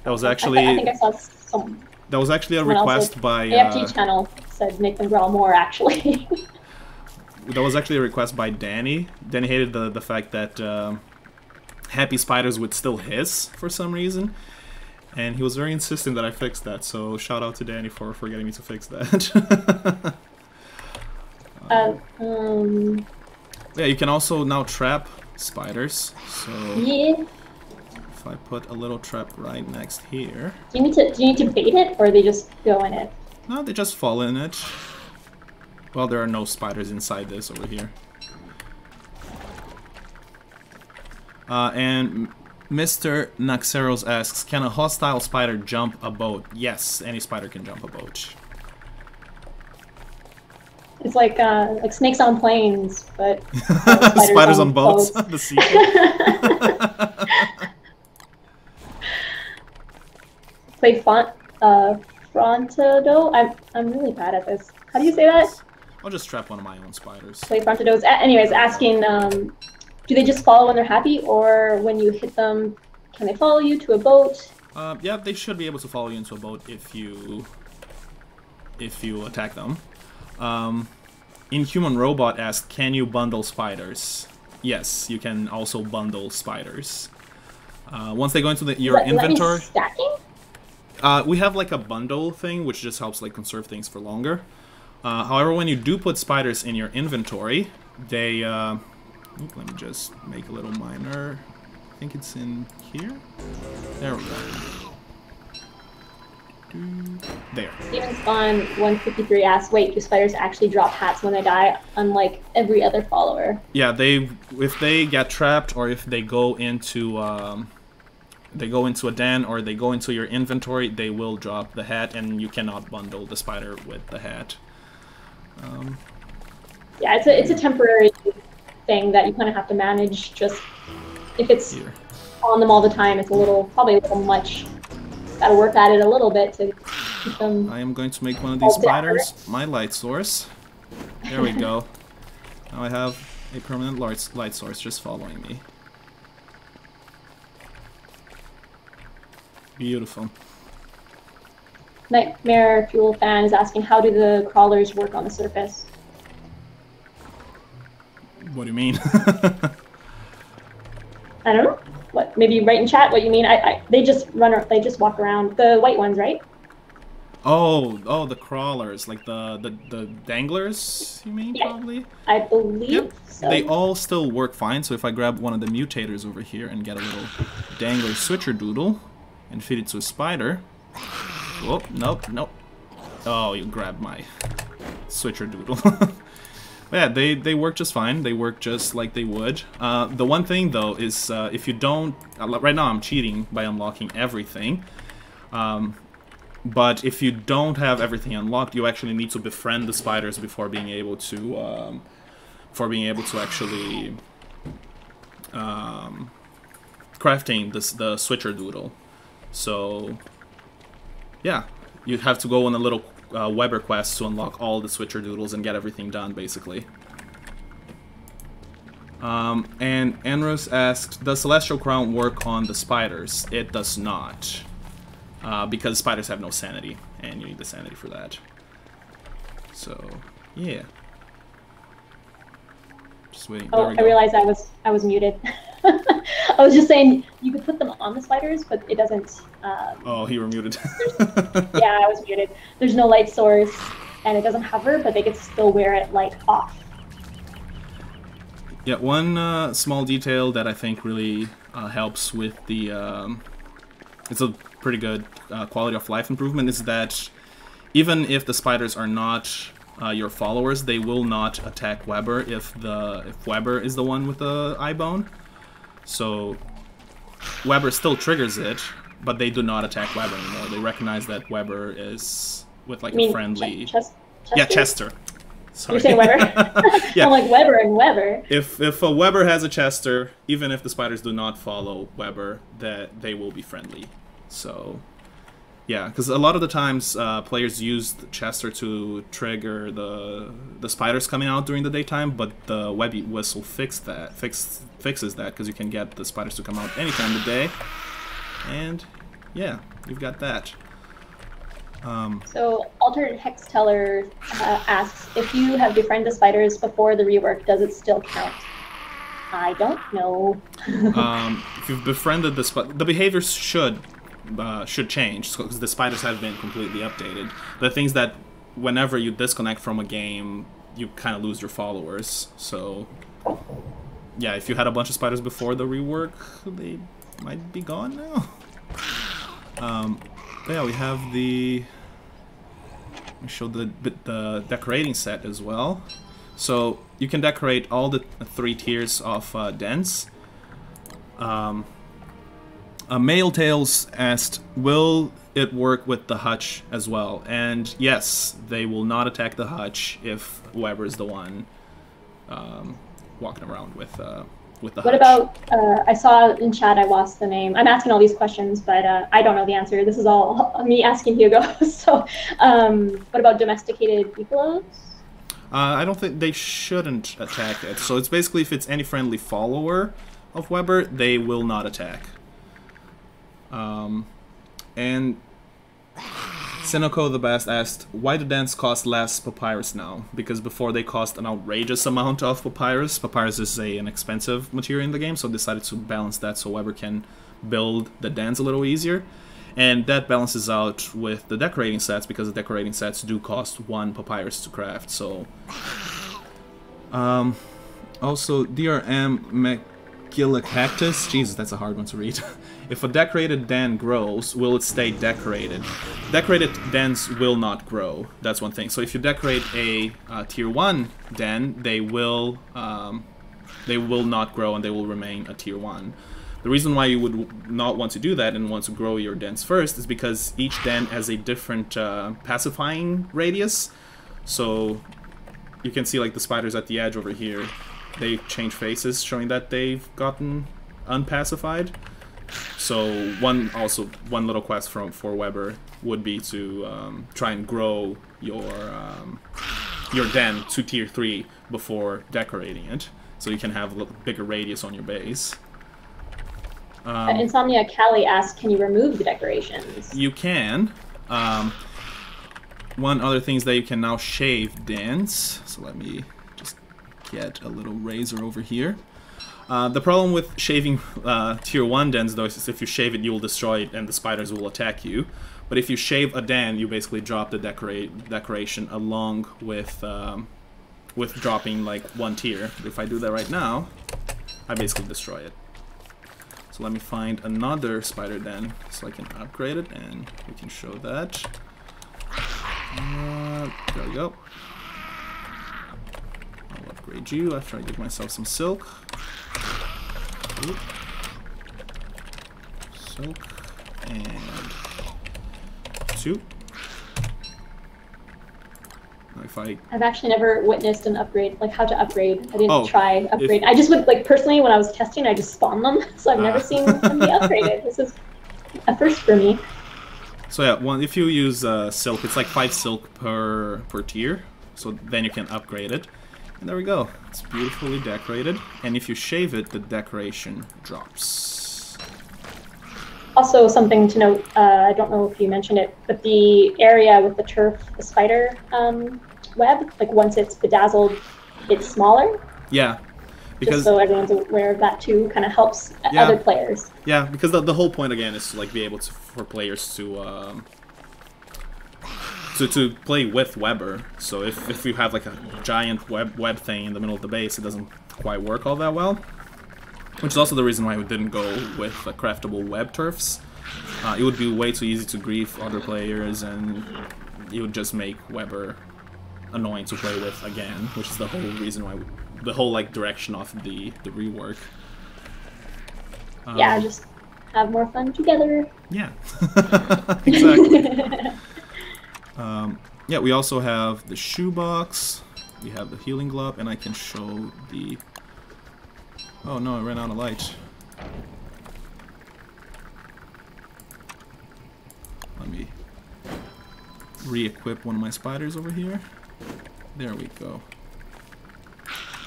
that was actually. I think I saw some. That was actually a request by. AFG channel said make them growl more. Actually. That was actually a request by Danny. Danny hated the fact that happy spiders would still hiss for some reason, and he was very insistent that I fix that. So shout out to Danny for getting me to fix that. Yeah, you can also now trap spiders. So yeah. If I put a little trap right next here. Do you need to bait it, or they just go in it? No, they just fall in it. Well, there are no spiders inside this over here. And Mr. Naxeros asks, can a hostile spider jump a boat? Yes, any spider can jump a boat. It's like snakes on planes, but spiders on boats. The sequel. Play Frontado. I'm really bad at this. How do you say that? I'll just trap one of my own spiders. Play Frontados. Anyways, asking, do they just follow when they're happy, or when you hit them, can they follow you to a boat? Yeah, they should be able to follow you into a boat if you attack them. Inhuman Robot asked, can you bundle spiders? Yes, you can also bundle spiders. Once they go into your inventory... Stacking? We have like a bundle thing, which just helps like conserve things for longer. However, when you do put spiders in your inventory, they... let me just make a little minor. I think it's in here. There we go. There. Steven Spawn 153 asks, wait, do spiders actually drop hats when they die, unlike every other follower? Yeah, if they get trapped, or if they go into a den, or they go into your inventory, they will drop the hat, and you cannot bundle the spider with the hat. Yeah, it's a temporary thing that you kind of have to manage. Just if it's on them all the time, it's probably a little much. Gotta work at it a little bit to keep them. I am going to make one of these spiders my light source. There we go. Now I have a permanent light source just following me. Beautiful. Nightmare Fuel Fan is asking, how do the crawlers work on the surface? What do you mean? I don't know. What? Maybe write in chat what you mean. They just walk around. The white ones, right? Oh, the crawlers, like the danglers. You mean? Yeah, probably. I believe so. They all still work fine. So if I grab one of the mutators over here and get a little dangler switcher doodle and feed it to a spider. Whoop! Nope. Oh, you grabbed my switcher doodle. Yeah, they work just fine. They work just like they would. The one thing, though, is if you don't... right now I'm cheating by unlocking everything. But if you don't have everything unlocked, you actually need to befriend the spiders before being able to... actually... crafting the switcher doodle. So... yeah, you have to go on a little... Weber quest to unlock all the switcher doodles and get everything done, basically. And Enros asked, does Celestial Crown work on the spiders? It does not. Because spiders have no sanity, and you need the sanity for that. So, yeah. Just waiting. Oh, I realized I was muted. I was just saying you could put them on the spiders, but it doesn't. Oh, you were muted. Yeah, I was muted. There's no light source, and it doesn't hover, but they could still wear it like off. Yeah, one small detail that I think really helps with the. It's a pretty good quality of life improvement is that even if the spiders are not your followers, they will not attack Weber if Weber is the one with the eye bone. So Weber still triggers it, but they do not attack Weber anymore. They recognize that Weber is with like a friendly... Chester? Yeah, Chester. Sorry. You're saying Weber? Yeah. I'm like Weber and Weber. If a Weber has a Chester, even if the spiders do not follow Weber, that they will be friendly. So... yeah, because a lot of the times players use the Chester to trigger the spiders coming out during the daytime, but the Webby Whistle fixes that because you can get the spiders to come out any time of the day, and yeah, you've got that. So Altered Hex Teller asks, if you have befriended the spiders before the rework, does it still count? I don't know. If you've befriended the behaviors should change because the spiders have been completely updated. The things that whenever you disconnect from a game, you kind of lose your followers. So yeah, if you had a bunch of spiders before the rework, they might be gone now. But yeah, we have the show the decorating set as well. So you can decorate all the 3 tiers of dens. Male Tails asked, will it work with the hutch as well? And yes, they will not attack the hutch if Weber is the one walking around with the hutch. What about, I saw in chat, I lost the name. I'm asking all these questions, but I don't know the answer. This is all me asking Hugo. So what about domesticated Buffaloes? I don't think they shouldn't attack it. So it's basically if it's any friendly follower of Weber, they will not attack. And Senoko the Best asked, why do dens cost less papyrus now? Because before they cost an outrageous amount of papyrus. Papyrus is an expensive material in the game, so decided to balance that so Weber can build the dens a little easier. And that balances out with the decorating sets, because the decorating sets do cost 1 papyrus to craft, so... also, DRM McGillicactus, Jesus, that's a hard one to read. If a decorated den grows, will it stay decorated? Decorated dens will not grow, that's one thing. So if you decorate a tier 1 den, they will not grow and they will remain a tier 1. The reason why you would not want to do that and want to grow your dens first is because each den has a different pacifying radius. So you can see like the spiders at the edge over here, they change faces showing that they've gotten unpacified. So one little quest for Weber would be to try and grow your den to tier 3 before decorating it, so you can have a bigger radius on your base. Insomnia Callie asked, can you remove the decorations? You can. One other thing is that you can now shave dens. So let me just get a little razor over here. The problem with shaving tier 1 dens, though, is if you shave it, you will destroy it and the spiders will attack you. But if you shave a den, you basically drop the decoration along with dropping like 1 tier. If I do that right now, I basically destroy it. So let me find another spider den so I can upgrade it and we can show that. There we go. I'll upgrade you after I give myself some silk. Ooh. Silk and 2. If I've actually never witnessed an upgrade, like how to upgrade. I didn't try upgrade. I just would, like, personally, when I was testing, I just spawned them, so I've never seen them be upgraded. This is a first for me. So yeah, if you use silk, it's like 5 silk per tier, so then you can upgrade it. And there we go. It's beautifully decorated, and if you shave it, the decoration drops. Also, something to note, I don't know if you mentioned it, but the area with the turf, the spider web, like once it's bedazzled, it's smaller. Yeah. Because, just so everyone's aware of that too, kind of helps other players. Yeah, because the whole point again is to like be able to, for players to play with Weber. So if you have like a giant web thing in the middle of the base, it doesn't quite work all that well. Which is also the reason why we didn't go with craftable web turfs. It would be way too easy to grief other players, and it would just make Weber annoying to play with again, which is the whole reason why the whole like direction of the rework. Yeah, just have more fun together. Yeah, exactly. Yeah, we also have the shoebox, we have the healing glove, and I can show the... Oh no, I ran out of light. Let me re-equip one of my spiders over here. There we go.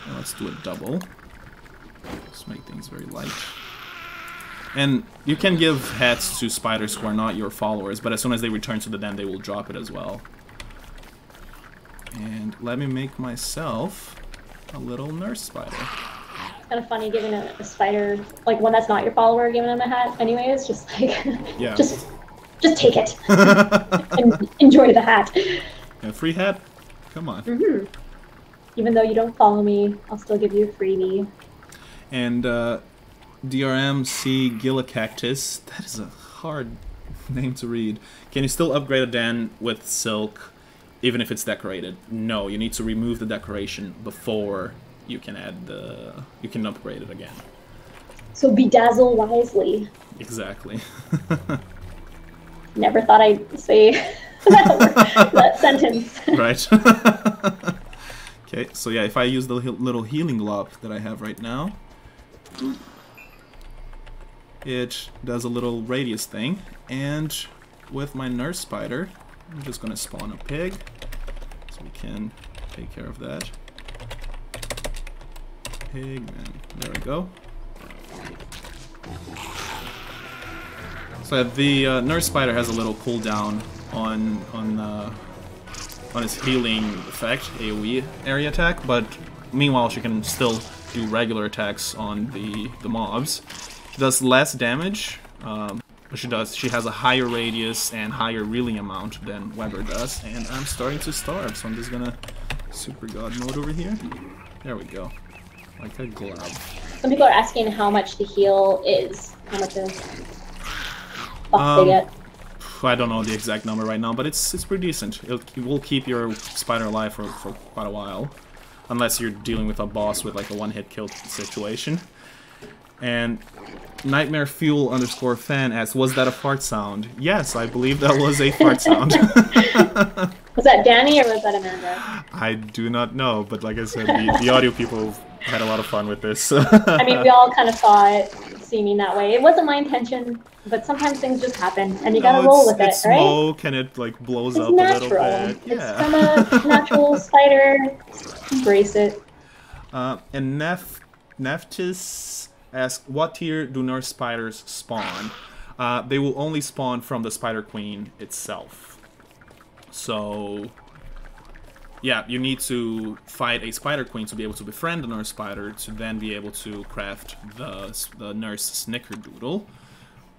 Now let's do a double. Just make things very light. And you can give hats to spiders who are not your followers, but as soon as they return to the den, they will drop it as well. And let me make myself a little nurse spider. It's kind of funny giving a spider, like one that's not your follower, giving them a hat anyways, just like, yeah. just take it and enjoy the hat. A free hat? Come on. Mm-hmm. Even though you don't follow me, I'll still give you a freebie. And DRMC Gillicactus, that is a hard name to read. Can you still upgrade a den with silk even if it's decorated. No, you need to remove the decoration before you can add you can upgrade it again. So bedazzle wisely. Exactly. Never thought I'd say that sentence. Right. Okay, so yeah, if I use the little healing glob that I have right now, it does a little radius thing, and with my nurse spider, I'm just gonna spawn a pig, so we can take care of that. Pig, and there we go. So the nurse spider has a little cooldown on his healing effect, AoE area attack, but meanwhile she can still do regular attacks on the mobs. She does less damage, but she has a higher radius and higher healing amount than Weber does, and I'm starting to starve, so I'm just gonna super god mode over here. There we go. Like a glove. Some people are asking how much the heal is. How much is buff they get? I don't know the exact number right now, but it's pretty decent. It will keep your spider alive for quite a while, unless you're dealing with a boss with like a one-hit kill situation. And Nightmare Fuel _ fan asks, was that a fart sound? Yes, I believe that was a fart sound. Was that Danny or was that Amanda? I do not know, but like I said, the audio people had a lot of fun with this. I mean, we all kind of saw it seeming that way. It wasn't my intention, but sometimes things just happen, and you gotta roll with it, it's right? smoke, and it like blows It's up natural. a little bit. It's Yeah. from a natural spider. Embrace it. And Neftis asks, what tier do nurse spiders spawn? They will only spawn from the Spider Queen itself. So, yeah, you need to fight a Spider Queen to be able to befriend the nurse spider to then be able to craft the nurse snickerdoodle,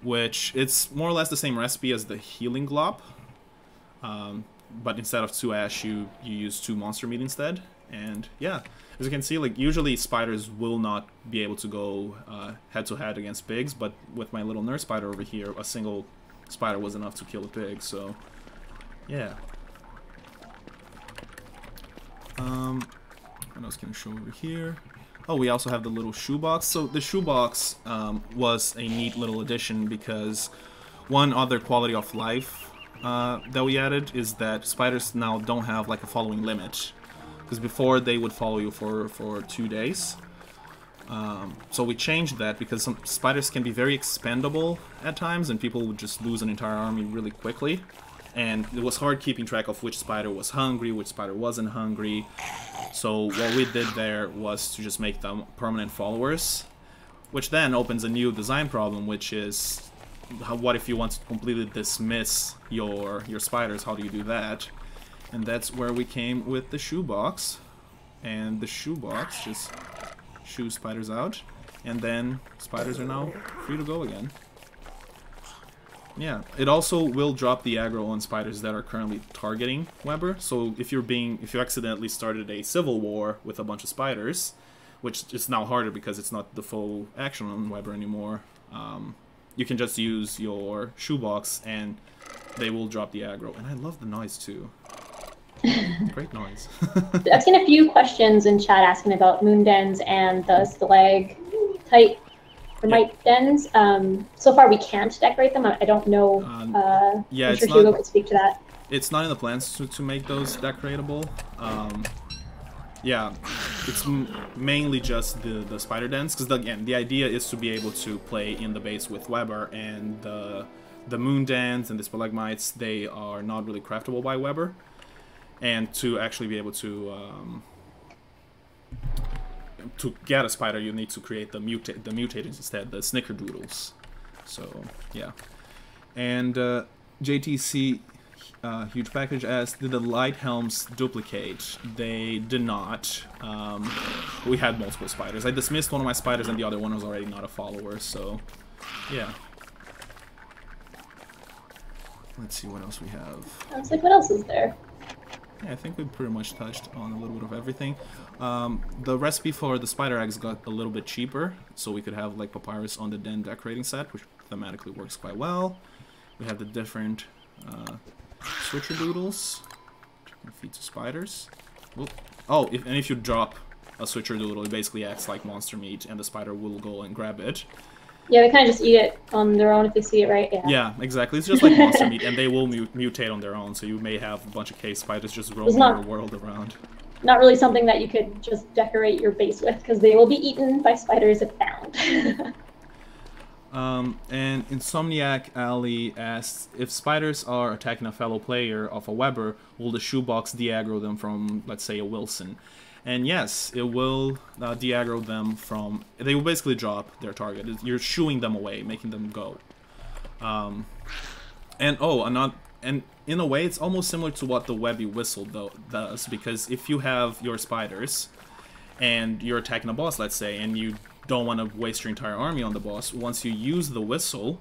which it's more or less the same recipe as the healing glop, but instead of 2 ash, you use 2 monster meat instead. And yeah, as you can see, like usually spiders will not be able to go head to head against pigs, but with my little nurse spider over here, a single spider was enough to kill a pig. So yeah. What else can I show over here? Oh, we also have the little shoebox. So the shoebox was a neat little addition because one other quality of life that we added is that spiders now don't have like a following limit. Because before they would follow you for 2 days. So we changed that because some spiders can be very expendable at times and people would just lose an entire army really quickly. And it was hard keeping track of which spider was hungry, which spider wasn't hungry. So what we did there was to just make them permanent followers, which then opens a new design problem, which is what if you want to completely dismiss your spiders? How do you do that? And that's where we came with the shoebox. And the shoebox just shoos spiders out, and then spiders are now free to go again. Yeah, it also will drop the aggro on spiders that are currently targeting Weber. So if you accidentally started a civil war with a bunch of spiders, which is now harder because it's not the full action on Weber anymore, you can just use your shoebox and they will drop the aggro. And I love the noise too. Great noise. I've seen a few questions in chat asking about moon dens and the stalactite termite dens. So far we can't decorate them. I don't know. Yeah, I'm sure Hugo could speak to that. It's not in the plans to make those decoratable. Yeah, it's mainly just the spider dens, because again, the idea is to be able to play in the base with Weber, and the moon dens and the stalagmites, they are not really craftable by Weber. And to actually be able to get a spider, you need to create the mutators instead, the snickerdoodles. So yeah. And JTC huge package asks, did the light helms duplicate? They did not. We had multiple spiders. I dismissed one of my spiders and the other one was already not a follower, so yeah. Let's see what else we have. I was like, what else is there? Yeah, I think we pretty much touched on a little bit of everything. The recipe for the spider eggs got a little bit cheaper, so we could have like papyrus on the den decorating set, which thematically works quite well. We have the different switcher doodles. Feed to spiders. Whoop. Oh, if you drop a switcher doodle, it basically acts like monster meat, and the spider will go and grab it. Yeah, they kind of just eat it on their own if they see it, right? Yeah, exactly. It's just like monster meat, and they will mutate on their own, so you may have a bunch of cave spiders just roaming your world around. Not really something that you could just decorate your base with, because they will be eaten by spiders if found. And Insomniac Alley asks, if spiders are attacking a fellow player of a Weber, will the shoebox de-aggro them from, let's say, a Wilson? And yes, it will de-aggro them from... They will basically drop their target. You're shooing them away, making them go. And in a way, it's almost similar to what the Webby Whistle does, because if you have your spiders, and you're attacking a boss, let's say, and you don't want to waste your entire army on the boss, once you use the whistle,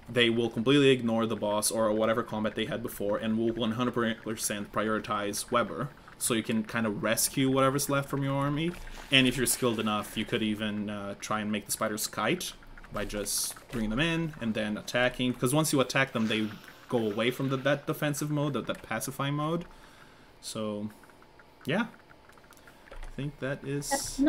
they will completely ignore the boss or whatever combat they had before, and will 100% prioritize Weber. So you can kind of rescue whatever's left from your army, and if you're skilled enough, you could even try and make the spiders kite by just bringing them in and then attacking. Because once you attack them, they go away from that defensive mode, that pacifying mode. So, yeah, I think that is.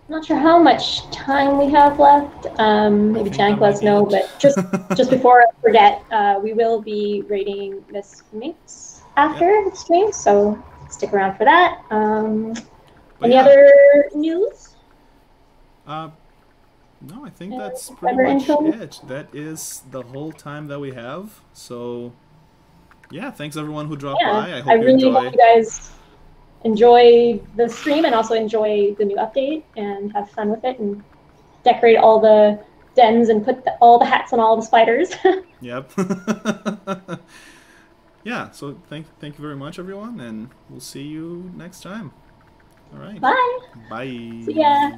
Not sure how much time we have left. Maybe Jank let us know, but just before I forget, we will be rating Miss Minx after the stream, so stick around for that. Any other news? No, I think that's pretty much it. That is the whole time that we have. So, yeah, thanks everyone who dropped by. I really hope you guys enjoy the stream and also enjoy the new update and have fun with it and decorate all the dens and put all the hats on all the spiders. Yep. Yeah, so thank you very much, everyone, and we'll see you next time. All right. Bye. Bye. See ya.